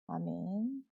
아멘.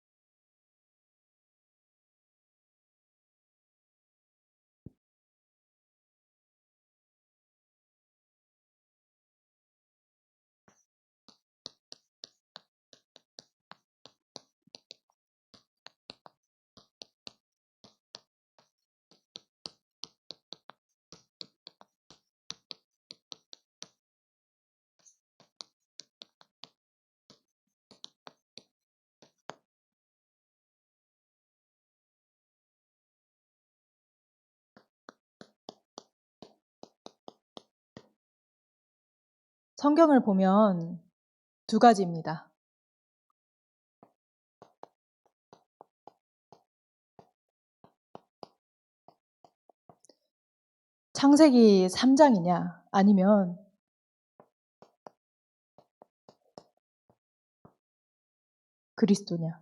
성경을 보면 두 가지입니다. 창세기 3장이냐 아니면 그리스도냐.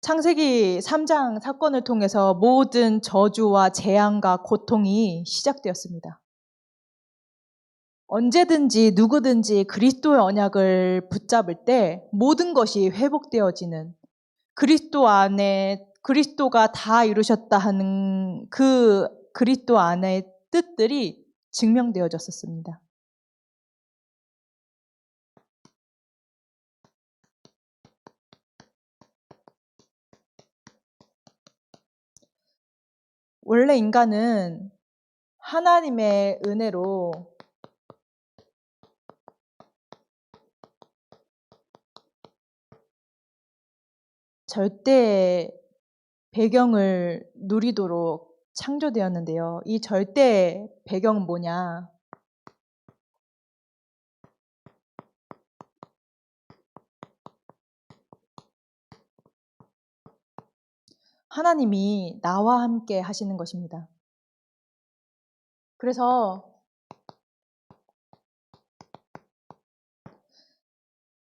창세기 3장 사건을 통해서 모든 저주와 재앙과 고통이 시작되었습니다. 언제든지 누구든지 그리스도의 언약을 붙잡을 때 모든 것이 회복되어지는, 그리스도 안에 그리스도가 다 이루셨다 하는 그 그리스도 안의 뜻들이 증명되어졌었습니다. 원래 인간은 하나님의 은혜로 절대 배경을 누리도록 창조되었는데요. 이 절대 배경은 뭐냐? 하나님이 나와 함께 하시는 것입니다. 그래서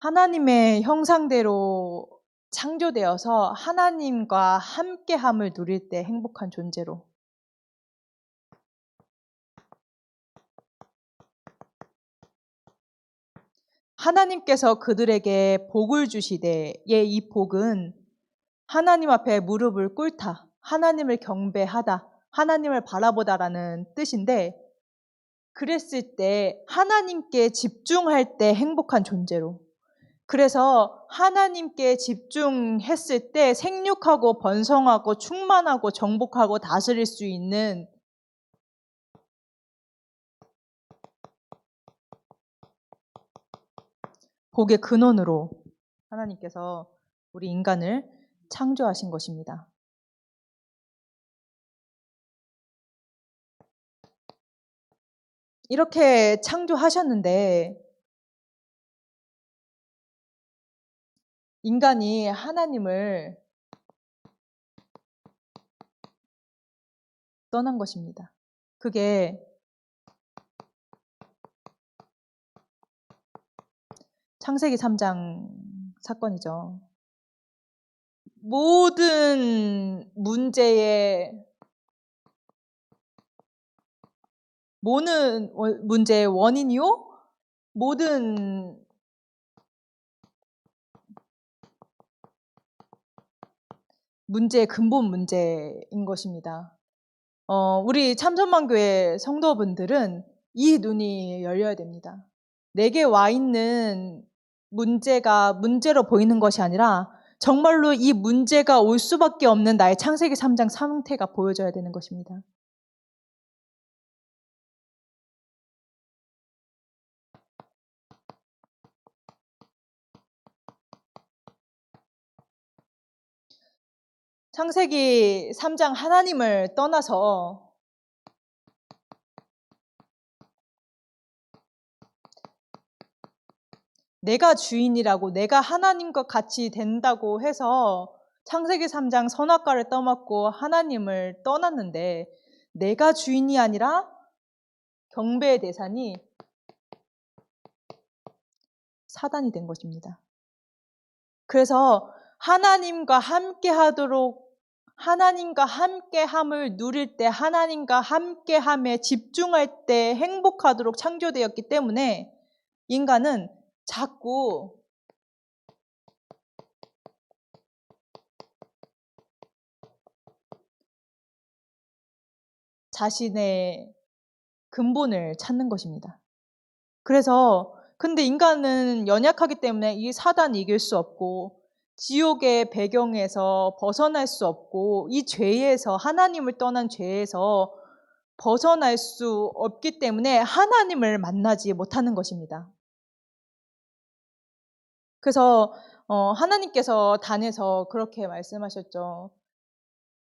하나님의 형상대로 창조되어서 하나님과 함께함을 누릴 때 행복한 존재로, 하나님께서 그들에게 복을 주시되 이 복은 하나님 앞에 무릎을 꿇다, 하나님을 경배하다, 하나님을 바라보다라는 뜻인데, 그랬을 때 하나님께 집중할 때 행복한 존재로, 그래서 하나님께 집중했을 때 생육하고 번성하고 충만하고 정복하고 다스릴 수 있는 복의 근원으로 하나님께서 우리 인간을 창조하신 것입니다. 이렇게 창조하셨는데 인간이 하나님을 떠난 것입니다. 그게 창세기 3장 사건이죠. 모든 문제의 원인이요? 모든 문제의 근본 문제인 것입니다. 우리 참선만교회 성도분들은 이 눈이 열려야 됩니다. 내게 와 있는 문제가 문제로 보이는 것이 아니라 정말로 이 문제가 올 수밖에 없는 나의 창세기 3장 상태가 보여져야 되는 것입니다. 창세기 3장 하나님을 떠나서 내가 주인이라고, 내가 하나님과 같이 된다고 해서 창세기 3장 선악과를 떠맡고 하나님을 떠났는데, 내가 주인이 아니라 경배의 대상이 사단이 된 것입니다. 그래서 하나님과 함께함을 누릴 때, 하나님과 함께함에 집중할 때 행복하도록 창조되었기 때문에 인간은 자꾸 자신의 근본을 찾는 것입니다. 그래서 근데 인간은 연약하기 때문에 이 사단 이길 수 없고 지옥의 배경에서 벗어날 수 없고 이 죄에서 하나님을 떠난 죄에서 벗어날 수 없기 때문에 하나님을 만나지 못하는 것입니다. 그래서 하나님께서 단에서 그렇게 말씀하셨죠.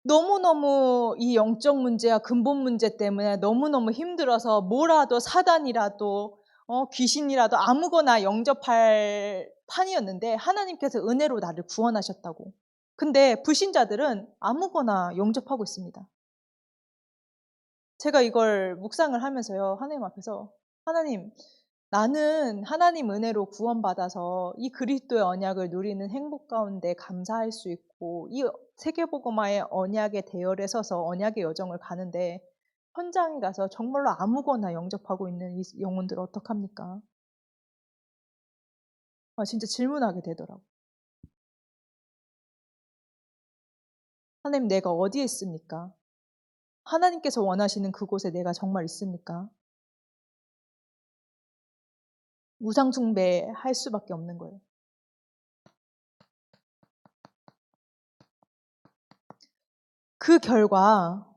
너무너무 이 영적 문제와 근본 문제 때문에 너무너무 힘들어서 뭐라도 사단이라도 귀신이라도 아무거나 영접할 판이었는데 하나님께서 은혜로 나를 구원하셨다고. 근데 불신자들은 아무거나 영접하고 있습니다. 제가 이걸 묵상을 하면서요. 하나님 앞에서 하나님, 나는 하나님 은혜로 구원받아서 이 그리스도의 언약을 누리는 행복 가운데 감사할 수 있고 이 세계복음화의 언약의 대열에 서서 언약의 여정을 가는데 현장에 가서 정말로 아무거나 영접하고 있는 이 영혼들 어떡합니까? 진짜 질문하게 되더라고요. 하나님, 내가 어디에 있습니까? 하나님께서 원하시는 그곳에 내가 정말 있습니까? 우상숭배할 수밖에 없는 거예요. 그 결과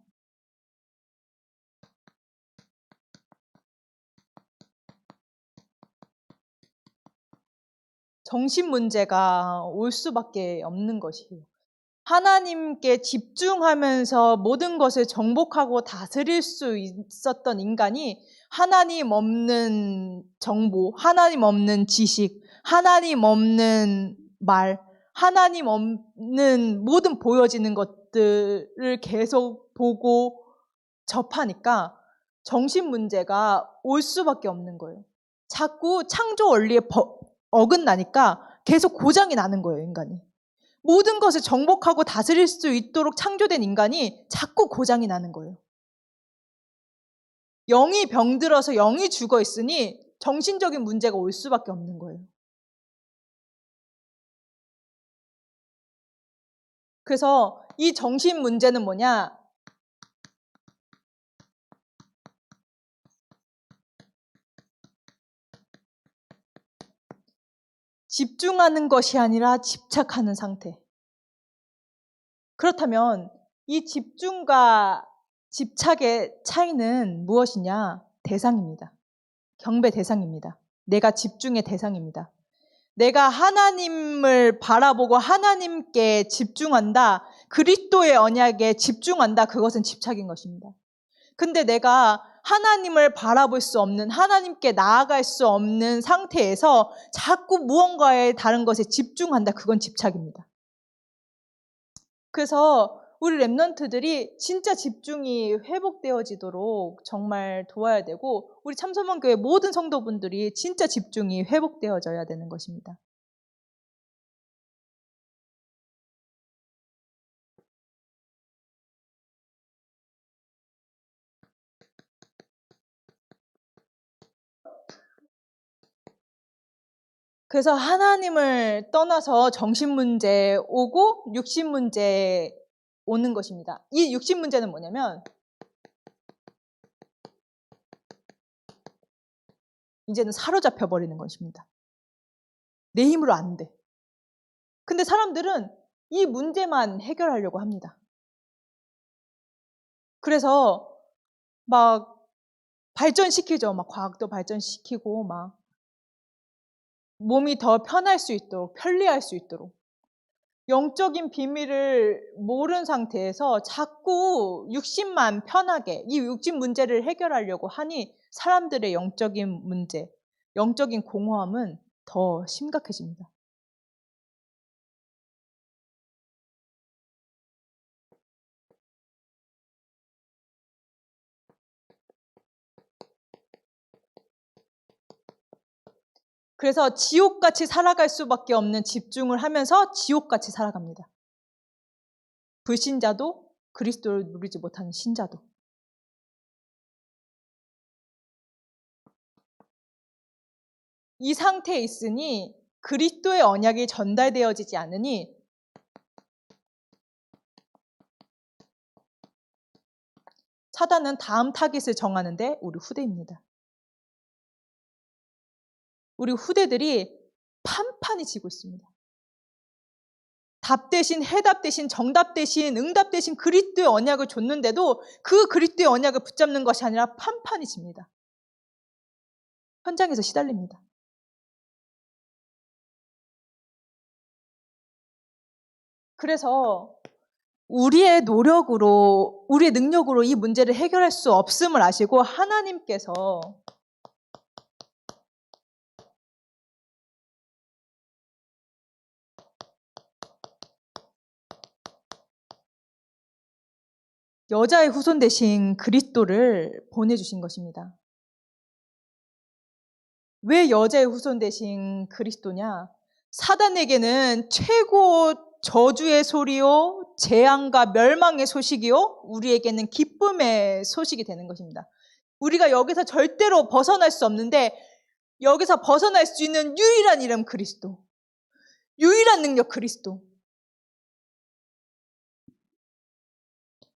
정신 문제가 올 수밖에 없는 것이에요. 하나님께 집중하면서 모든 것을 정복하고 다스릴 수 있었던 인간이 하나님 없는 정보, 하나님 없는 지식, 하나님 없는 말, 하나님 없는 모든 보여지는 것들을 계속 보고 접하니까 정신 문제가 올 수밖에 없는 거예요. 자꾸 창조 원리에 어긋나니까 계속 고장이 나는 거예요, 인간이. 모든 것을 정복하고 다스릴 수 있도록 창조된 인간이 자꾸 고장이 나는 거예요. 영이 병들어서 영이 죽어 있으니 정신적인 문제가 올 수밖에 없는 거예요. 그래서 이 정신 문제는 뭐냐? 집중하는 것이 아니라 집착하는 상태. 그렇다면 이 집중과 집착의 차이는 무엇이냐? 대상입니다. 경배 대상입니다. 내가 집중의 대상입니다. 내가 하나님을 바라보고 하나님께 집중한다. 그리스도의 언약에 집중한다. 그것은 집착인 것입니다. 근데 내가 하나님을 바라볼 수 없는, 하나님께 나아갈 수 없는 상태에서 자꾸 무언가에 다른 것에 집중한다. 그건 집착입니다. 그래서 우리 랩런트들이 진짜 집중이 회복되어지도록 정말 도와야 되고 우리 참소망교회 모든 성도분들이 진짜 집중이 회복되어져야 되는 것입니다. 그래서 하나님을 떠나서 정신 문제 오고 육신 문제 오는 것입니다. 이 육신 문제는 뭐냐면 이제는 사로잡혀 버리는 것입니다. 내 힘으로 안 돼. 근데 사람들은 이 문제만 해결하려고 합니다. 그래서 막 발전시키죠. 막 과학도 발전시키고 막 몸이 더 편할 수 있도록, 편리할 수 있도록. 영적인 비밀을 모른 상태에서 자꾸 육신만 편하게 이 육신 문제를 해결하려고 하니 사람들의 영적인 문제, 영적인 공허함은 더 심각해집니다. 그래서 지옥같이 살아갈 수밖에 없는 집중을 하면서 지옥같이 살아갑니다. 불신자도 그리스도를 누리지 못하는 신자도. 이 상태에 있으니 그리스도의 언약이 전달되어지지 않으니 사단은 다음 타깃을 정하는데 우리 후대입니다. 우리 후대들이 판판이 지고 있습니다. 답 대신 해답 대신 정답 대신 응답 대신 그리스도의 언약을 줬는데도 그 그리스도의 언약을 붙잡는 것이 아니라 판판이 집니다. 현장에서 시달립니다. 그래서 우리의 노력으로, 우리의 능력으로 이 문제를 해결할 수 없음을 아시고 하나님께서 여자의 후손 대신 그리스도를 보내주신 것입니다. 왜 여자의 후손 대신 그리스도냐? 사단에게는 최고 저주의 소리요, 재앙과 멸망의 소식이요, 우리에게는 기쁨의 소식이 되는 것입니다. 우리가 여기서 절대로 벗어날 수 없는데 여기서 벗어날 수 있는 유일한 이름 그리스도, 유일한 능력 그리스도.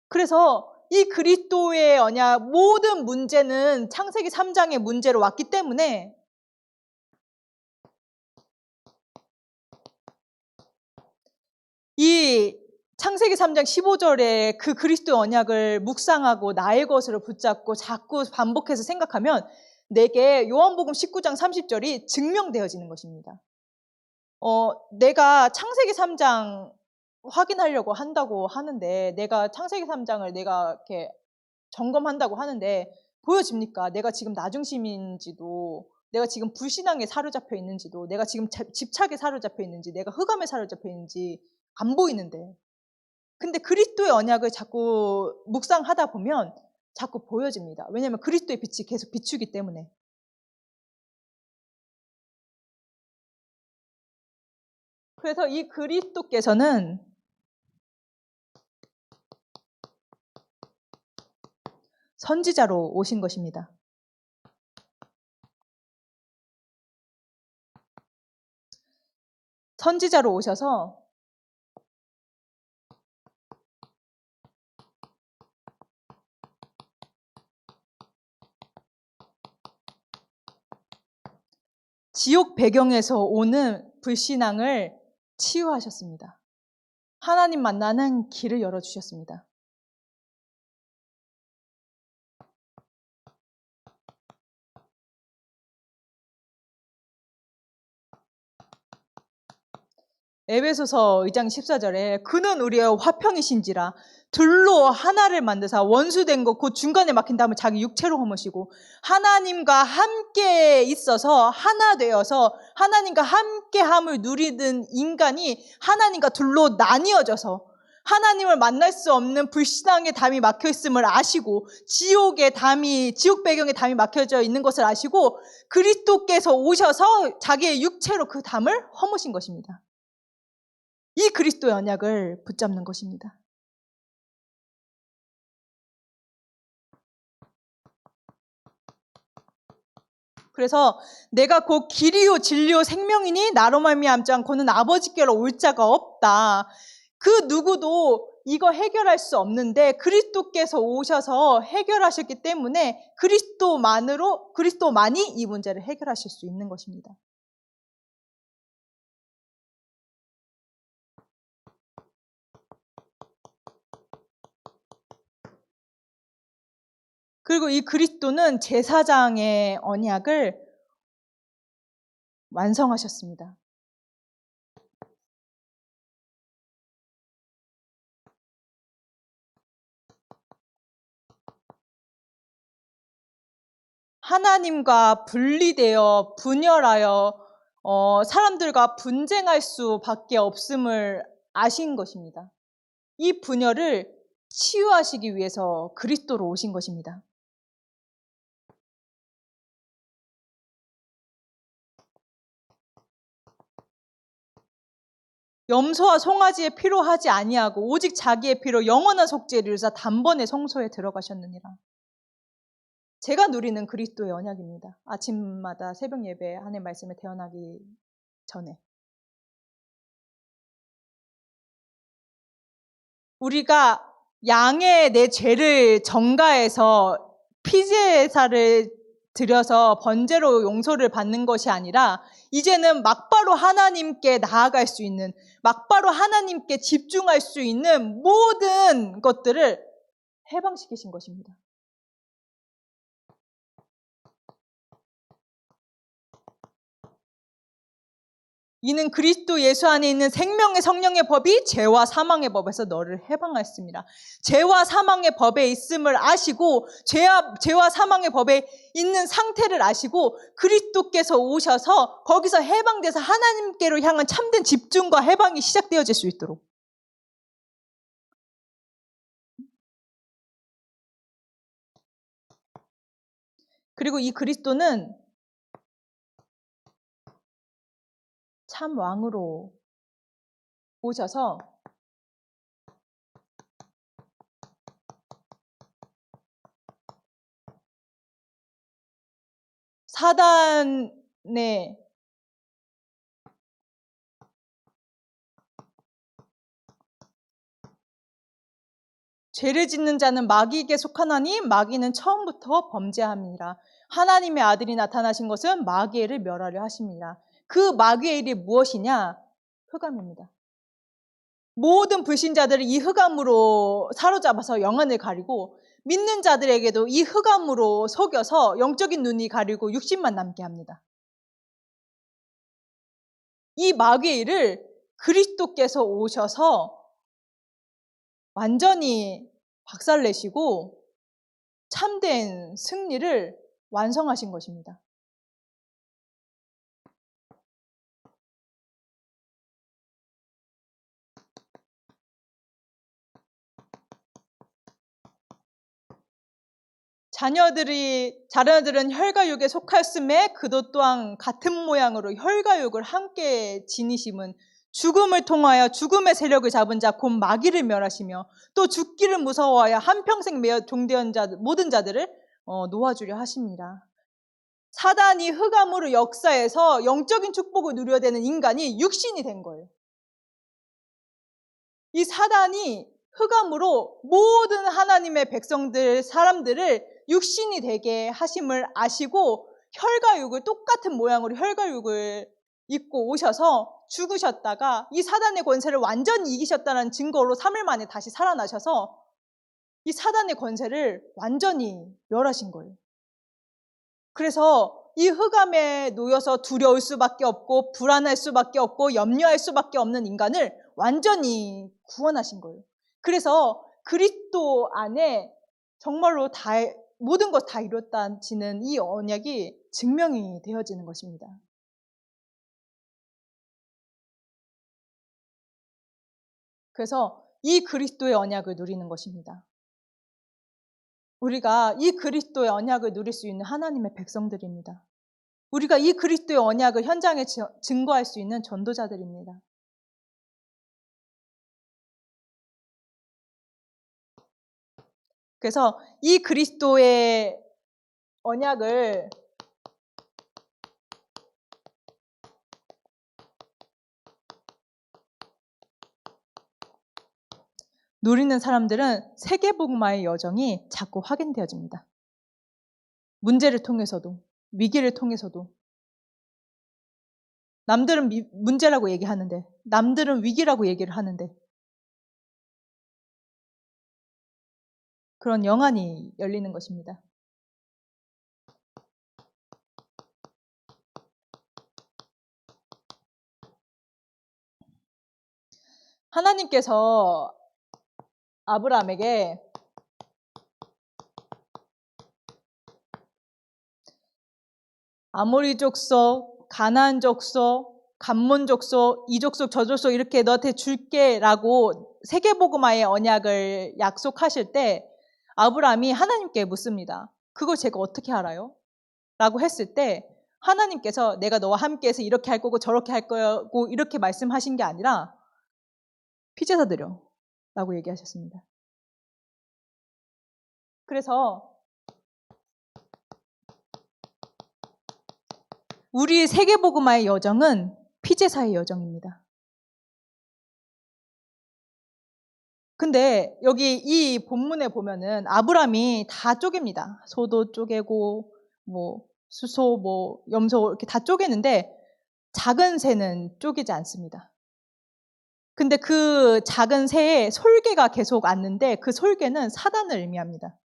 그래서 이 그리스도의 언약 모든 문제는 창세기 3장의 문제로 왔기 때문에 이 창세기 3장 15절에 그 그리스도의 언약을 묵상하고 나의 것으로 붙잡고 자꾸 반복해서 생각하면 내게 요한복음 19장 30절이 증명되어지는 것입니다. 내가 창세기 3장 확인하려고 한다고 하는데 내가 창세기 3장을 내가 이렇게 점검한다고 하는데 보여집니까? 내가 지금 나중심인지도, 내가 지금 불신앙에 사로잡혀 있는지도, 내가 지금 집착에 사로잡혀 있는지, 내가 흑암에 사로잡혀 있는지 안 보이는데. 근데 그리스도의 언약을 자꾸 묵상하다 보면 자꾸 보여집니다. 왜냐하면 그리스도의 빛이 계속 비추기 때문에. 그래서 이 그리스도께서는 선지자로 오신 것입니다. 선지자로 오셔서 지옥 배경에서 오는 불신앙을 치유하셨습니다. 하나님 만나는 길을 열어주셨습니다. 에베소서 2장 14절에 그는 우리의 화평이신지라 둘로 하나를 만드사 원수된 것 곧 중간에 막힌 다음에 자기 육체로 허무시고 하나님과 함께 있어서 하나 되어서 하나님과 함께함을 누리는 인간이 하나님과 둘로 나뉘어져서 하나님을 만날 수 없는 불신앙의 담이 막혀 있음을 아시고 지옥의 담이, 지옥 배경의 담이 막혀져 있는 것을 아시고 그리스도께서 오셔서 자기의 육체로 그 담을 허무신 것입니다. 이 그리스도의 언약을 붙잡는 것입니다. 그래서 내가 곧 길이요 진리요 생명이니 나로 말미암지 않고는 아버지께로 올 자가 없다. 그 누구도 이거 해결할 수 없는데 그리스도께서 오셔서 해결하셨기 때문에 그리스도만이 이 문제를 해결하실 수 있는 것입니다. 그리고 이 그리스도는 제사장의 언약을 완성하셨습니다. 하나님과 분리되어 분열하여 사람들과 분쟁할 수밖에 없음을 아신 것입니다. 이 분열을 치유하시기 위해서 그리스도로 오신 것입니다. 염소와 송아지의 피로 하지 아니하고 오직 자기의 피로 영원한 속죄를 이루사 단번에 성소에 들어가셨느니라. 제가 누리는 그리스도의 언약입니다. 아침마다 새벽 예배 하나님 말씀에 태어나기 전에. 우리가 양의 내 죄를 전가해서 피제사를 드려서 번제로 용서를 받는 것이 아니라 이제는 막바로 하나님께 나아갈 수 있는, 막바로 하나님께 집중할 수 있는 모든 것들을 해방시키신 것입니다. 이는 그리스도 예수 안에 있는 생명의 성령의 법이 죄와 사망의 법에서 너를 해방하였습니다. 죄와 사망의 법에 있음을 아시고 죄와 사망의 법에 있는 상태를 아시고 그리스도께서 오셔서 거기서 해방돼서 하나님께로 향한 참된 집중과 해방이 시작되어질 수 있도록. 그리고 이 그리스도는 참 왕으로 오셔서 사단의 죄를 짓는 자는 마귀에게 속하나니 마귀는 처음부터 범죄함이라. 하나님의 아들이 나타나신 것은 마귀의 일을 멸하려 하십니다. 그 마귀의 일이 무엇이냐? 흑암입니다. 모든 불신자들을 이 흑암으로 사로잡아서 영안을 가리고 믿는 자들에게도 이 흑암으로 속여서 영적인 눈이 가리고 육신만 남게 합니다. 이 마귀의 일을 그리스도께서 오셔서 완전히 박살내시고 참된 승리를 완성하신 것입니다. 자녀들은 혈과육에 속하였음에 그도 또한 같은 모양으로 혈과육을 함께 지니심은 죽음을 통하여 죽음의 세력을 잡은 자 곧 마귀를 멸하시며 또 죽기를 무서워하여 한평생 매어 종되은 모든 자들을 놓아주려 하십니다. 사단이 흑암으로 역사해서 영적인 축복을 누려야 되는 인간이 육신이 된 거예요. 이 사단이 흑암으로 모든 하나님의 백성들, 사람들을 육신이 되게 하심을 아시고 혈과육을 똑같은 모양으로 혈과육을 입고 오셔서 죽으셨다가 이 사단의 권세를 완전히 이기셨다는 증거로 3일 만에 다시 살아나셔서 이 사단의 권세를 완전히 멸하신 거예요. 그래서 이 흑암에 놓여서 두려울 수밖에 없고 불안할 수밖에 없고 염려할 수밖에 없는 인간을 완전히 구원하신 거예요. 그래서 그리스도 안에 정말로 모든 것 다 이뤘다지는 이 언약이 증명이 되어지는 것입니다. 그래서 이 그리스도의 언약을 누리는 것입니다. 우리가 이 그리스도의 언약을 누릴 수 있는 하나님의 백성들입니다. 우리가 이 그리스도의 언약을 현장에 증거할 수 있는 전도자들입니다. 그래서 이 그리스도의 언약을 누리는 사람들은 세계복음화의 여정이 자꾸 확인되어집니다. 문제를 통해서도, 위기를 통해서도. 남들은 문제라고 얘기하는데, 남들은 위기라고 얘기를 하는데, 그런 영안이 열리는 것입니다. 하나님께서 아브라함에게 아모리 족속, 가나안 족속, 감몬 족속, 이 족속, 저 족속 이렇게 너한테 줄게라고 세계복음화의 언약을 약속하실 때 아브라함이 하나님께 묻습니다. 그걸 제가 어떻게 알아요? 라고 했을 때 하나님께서 내가 너와 함께해서 이렇게 할 거고 저렇게 할 거고 이렇게 말씀하신 게 아니라 피제사 드려 라고 얘기하셨습니다. 그래서 우리 세계복음화의 여정은 피제사의 여정입니다. 근데 여기 이 본문에 보면은 아브람이 다 쪼갭니다. 소도 쪼개고 뭐 수소, 뭐 염소 이렇게 다 쪼개는데 작은 새는 쪼개지 않습니다. 근데 그 작은 새에 솔개가 계속 앉는데 그 솔개는 사단을 의미합니다.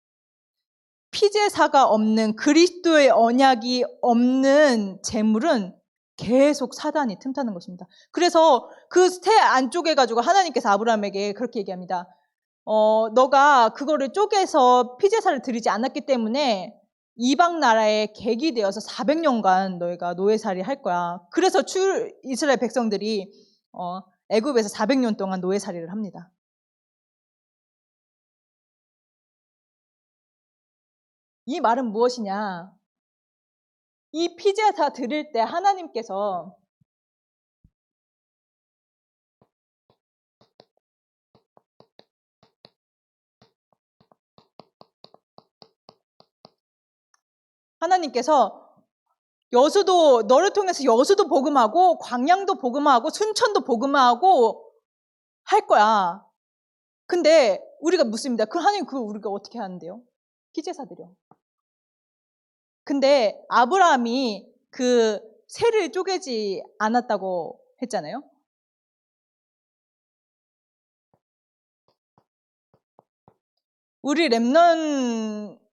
피제사가 없는 그리스도의 언약이 없는 재물은 계속 사단이 틈타는 것입니다. 그래서 그 새 안쪽에 가지고 하나님께서 아브라함에게 그렇게 얘기합니다. 너가 그거를 쪼개서 피제사를 드리지 않았기 때문에 이방 나라의 객이 되어서 400년간 너희가 노예살이 할 거야. 그래서 이스라엘 백성들이 애굽에서 400년 동안 노예살이를 합니다. 이 말은 무엇이냐? 이 피제사 드릴 때 하나님께서 여수도 너를 통해서 여수도 복음하고 광양도 복음하고 순천도 복음하고 할 거야. 근데 우리가 묻습니다. 그 하나님 그거 우리가 어떻게 하는데요? 피제사 드려. 근데 아브라함이 그 새를 쪼개지 않았다고 했잖아요.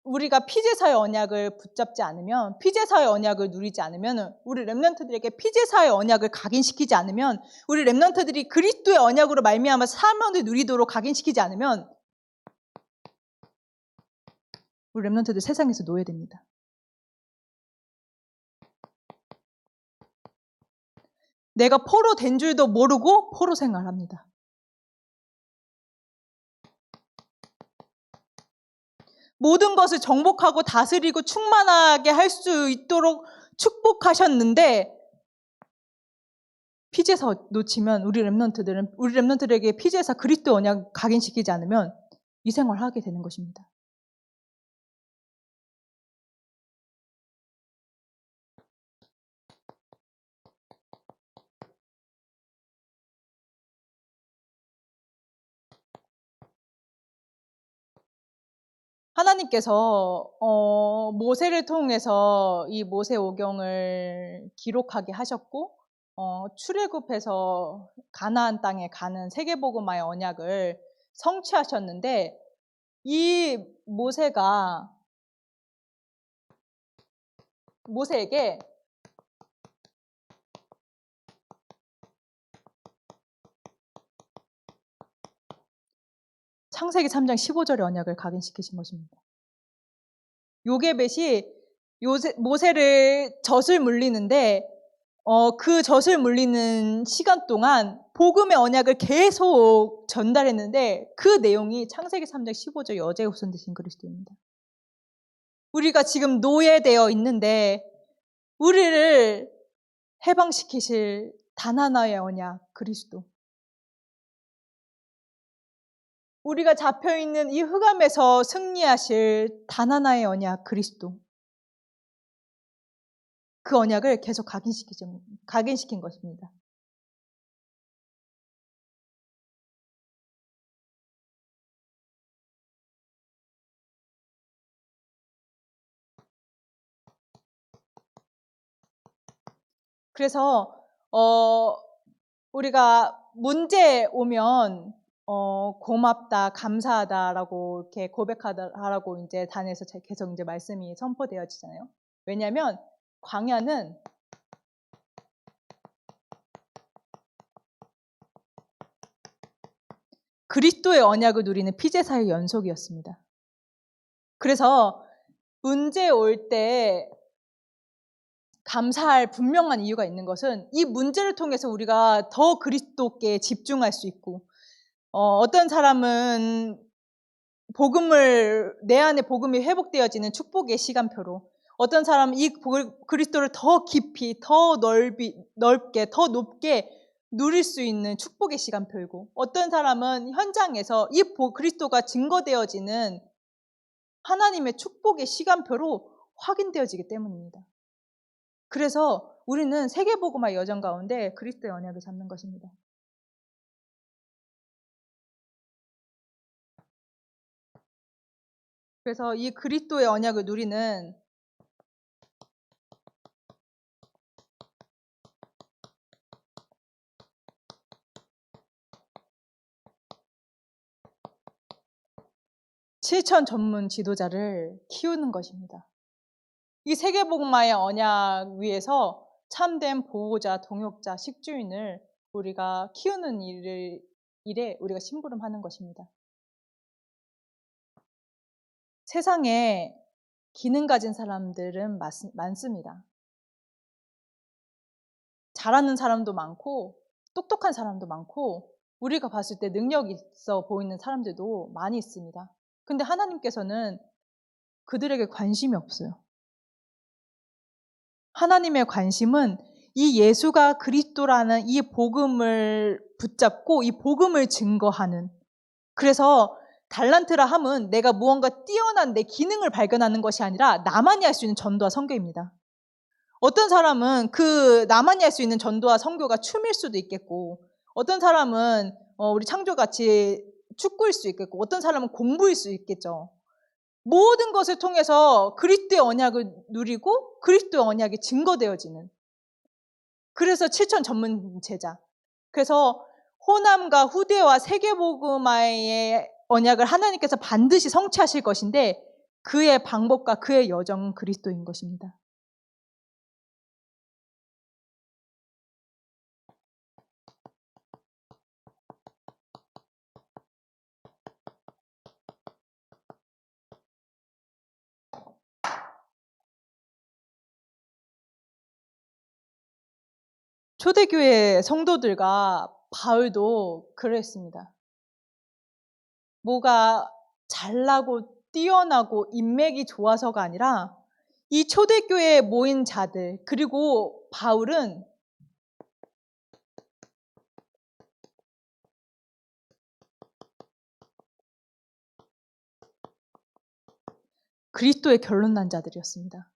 우리가 피제사의 언약을 붙잡지 않으면, 피제사의 언약을 누리지 않으면, 우리 렘넌트들에게 피제사의 언약을 각인시키지 않으면, 우리 렘넌트들이 그리스도의 언약으로 말미암아 사명을 누리도록 각인시키지 않으면 우리 렘넌트들 세상에서 노예됩니다. 내가 포로 된 줄도 모르고 포로 생활합니다. 모든 것을 정복하고 다스리고 충만하게 할 수 있도록 축복하셨는데 피제사 놓치면 우리 렘넌트들에게 피제사 그리스도 언약 각인시키지 않으면 이 생활을 하게 되는 것입니다. 하나님께서 모세를 통해서 이 모세오경을 기록하게 하셨고 출애굽해서 가나안 땅에 가는 세계복음화의 언약을 성취하셨는데 이 모세에게 창세기 3장 15절의 언약을 각인시키신 것입니다. 요게벳이 모세를 젖을 물리는데 그 젖을 물리는 시간 동안 복음의 언약을 계속 전달했는데 그 내용이 창세기 3장 15절 여자의 후손 되신 그리스도입니다. 우리가 지금 노예되어 있는데 우리를 해방시키실 단 하나의 언약 그리스도. 우리가 잡혀있는 이 흑암에서 승리하실 단 하나의 언약 그리스도. 그 언약을 계속 각인시킨 것입니다. 그래서 우리가 문제 오면 고맙다, 감사하다라고 이렇게 고백하라고 이제 단에서 계속 이제 말씀이 선포되어지잖아요. 왜냐하면 광야는 그리스도의 언약을 누리는 피제사의 연속이었습니다. 그래서 문제 올 때 감사할 분명한 이유가 있는 것은 이 문제를 통해서 우리가 더 그리스도께 집중할 수 있고 어떤 사람은 내 안에 복음이 회복되어지는 축복의 시간표로 어떤 사람은 이 그리스도를 더 깊이, 더 넓게, 더 높게 누릴 수 있는 축복의 시간표이고 어떤 사람은 현장에서 이 그리스도가 증거되어지는 하나님의 축복의 시간표로 확인되어지기 때문입니다. 그래서 우리는 세계복음화 여정 가운데 그리스도의 언약을 잡는 것입니다. 그래서 이 그리스도의 언약을 누리는 실천 전문 지도자를 키우는 것입니다. 이 세계복음화의 언약 위에서 참된 보호자, 동역자, 식주인을 우리가 키우는 일에 우리가 심부름하는 것입니다. 세상에 기능 가진 사람들은 많습니다. 잘하는 사람도 많고 똑똑한 사람도 많고 우리가 봤을 때 능력 있어 보이는 사람들도 많이 있습니다. 근데 하나님께서는 그들에게 관심이 없어요. 하나님의 관심은 이 예수가 그리스도라는 이 복음을 붙잡고 이 복음을 증거하는, 그래서 달란트라 함은 내가 무언가 뛰어난 내 기능을 발견하는 것이 아니라 나만이 할 수 있는 전도와 선교입니다. 어떤 사람은 그 나만이 할 수 있는 전도와 선교가 춤일 수도 있겠고, 어떤 사람은 우리 창조같이 축구일 수 있겠고, 어떤 사람은 공부일 수 있겠죠. 모든 것을 통해서 그리스도의 언약을 누리고 그리스도의 언약이 증거되어지는, 그래서 7천 전문 제자, 그래서 호남과 후대와 세계복음화의 언약을 하나님께서 반드시 성취하실 것인데 그의 방법과 그의 여정은 그리스도인 것입니다. 초대교회 성도들과 바울도 그랬습니다. 뭐가 잘나고 뛰어나고 인맥이 좋아서가 아니라 이 초대교회에 모인 자들, 그리고 바울은 그리스도의 결론난 자들이었습니다.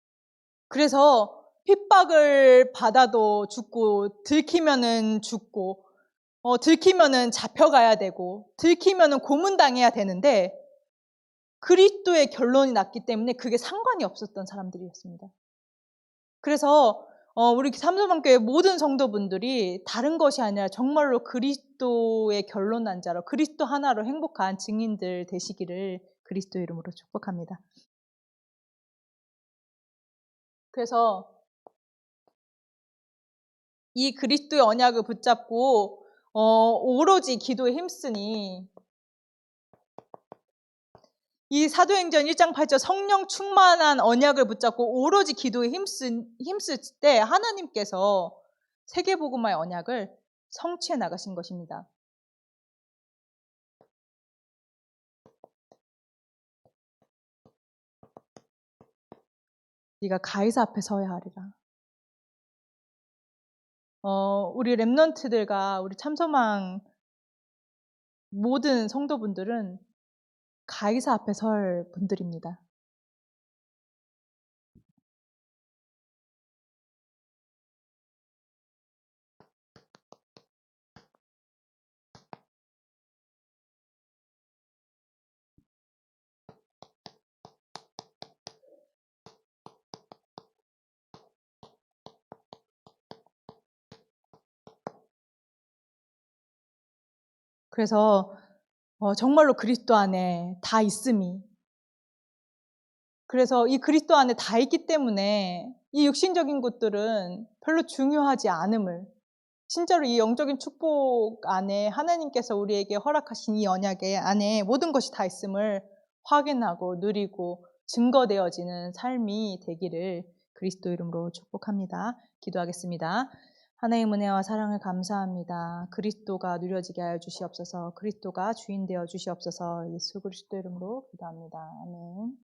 그래서 핍박을 받아도 죽고, 들키면은 죽고, 들키면은 잡혀가야 되고, 들키면은 고문당해야 되는데 그리스도의 결론이 났기 때문에 그게 상관이 없었던 사람들이었습니다. 그래서 우리 삼성교회 모든 성도분들이 다른 것이 아니라 정말로 그리스도의 결론 난 자로, 그리스도 하나로 행복한 증인들 되시기를 그리스도 이름으로 축복합니다. 그래서 이 그리스도의 언약을 붙잡고 오로지 기도에 힘쓰니, 이 사도행전 1장 8절 성령 충만한 언약을 붙잡고 오로지 기도에 힘쓸 때 하나님께서 세계복음화의 언약을 성취해 나가신 것입니다. 네가 가이사 앞에 서야 하리라. 우리 랩넌트들과 우리 참소망 모든 성도분들은 가이사 앞에 설 분들입니다. 그래서 정말로 그리스도 안에 다 있음이, 그래서 이 그리스도 안에 다 있기 때문에 이 육신적인 것들은 별로 중요하지 않음을, 진짜로 이 영적인 축복 안에 하나님께서 우리에게 허락하신 이 언약의 안에 모든 것이 다 있음을 확인하고 누리고 증거되어지는 삶이 되기를 그리스도 이름으로 축복합니다. 기도하겠습니다. 하나님의 은혜와 사랑을 감사합니다. 그리스도가 누려지게 하여 주시옵소서. 그리스도가 주인 되어 주시옵소서. 예수 그리스도 이름으로 기도합니다. 아멘.